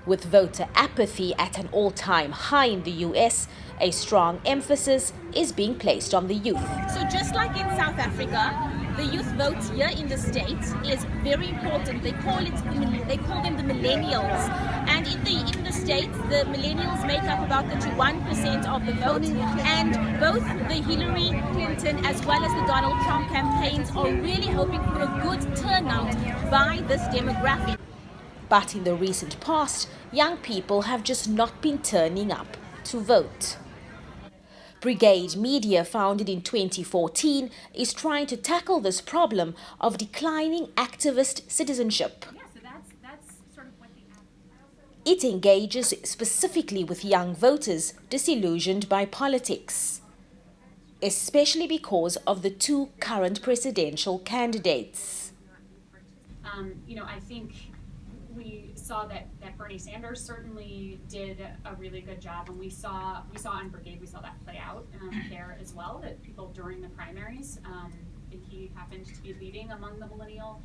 With voter apathy at an all-time high in the US, a strong emphasis is being placed on the youth. So just like in South Africa, the youth vote here in the States is very important. They call them the millennials. And in the States, the millennials make up about 31% of the vote. And both the Hillary Clinton as well as the Donald Trump campaigns are really hoping for a good turnout by this demographic. But in the recent past, young people have just not been turning up to vote. Brigade Media, founded in 2014, is trying to tackle this problem of declining activist citizenship. It engages specifically with young voters disillusioned by politics, especially because of the two current presidential candidates. I think we saw that Bernie Sanders certainly did a really good job, and we saw on Brigade, we saw that play out there as well, that people during the primaries, he happened to be leading among the millennial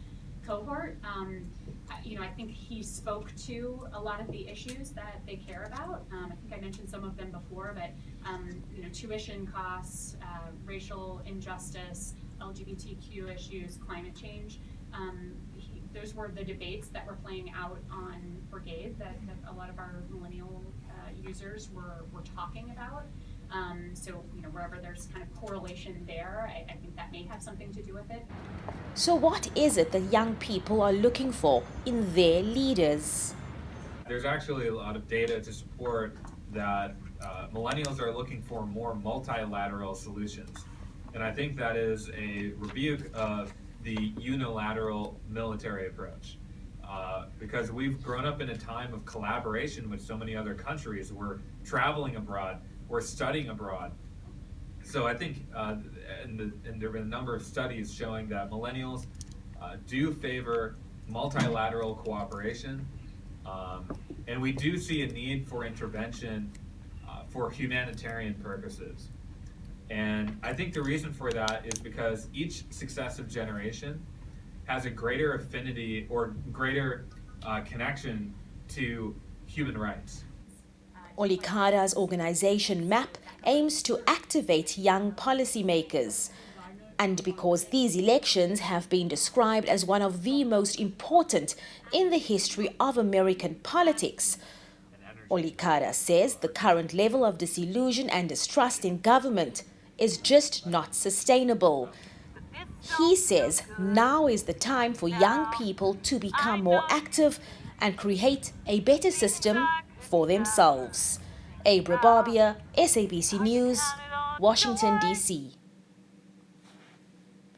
cohort. I think he spoke to a lot of the issues that they care about. I think I mentioned some of them before, but tuition costs, racial injustice, LGBTQ issues, climate change. Those were the debates that were playing out on Brigade that a lot of our millennial users were talking about. Wherever there's kind of correlation there, I think that may have something to do with it. So what is it that young people are looking for in their leaders? There's actually a lot of data to support that millennials are looking for more multilateral solutions. And I think that is a rebuke of the unilateral military approach. Because we've grown up in a time of collaboration with so many other countries. We're traveling abroad, we're studying abroad. So I think, and there have been a number of studies showing that millennials do favor multilateral cooperation, and we do see a need for intervention for humanitarian purposes. And I think the reason for that is because each successive generation has a greater affinity or greater connection to human rights. Olikada's organization MAP aims to activate young policymakers. And because these elections have been described as one of the most important in the history of American politics, Olikada says the current level of disillusion and distrust in government is just not sustainable. He says now is the time for young people to become more active and create a better system for themselves. Abra Barbia, SABC News, Washington, D.C.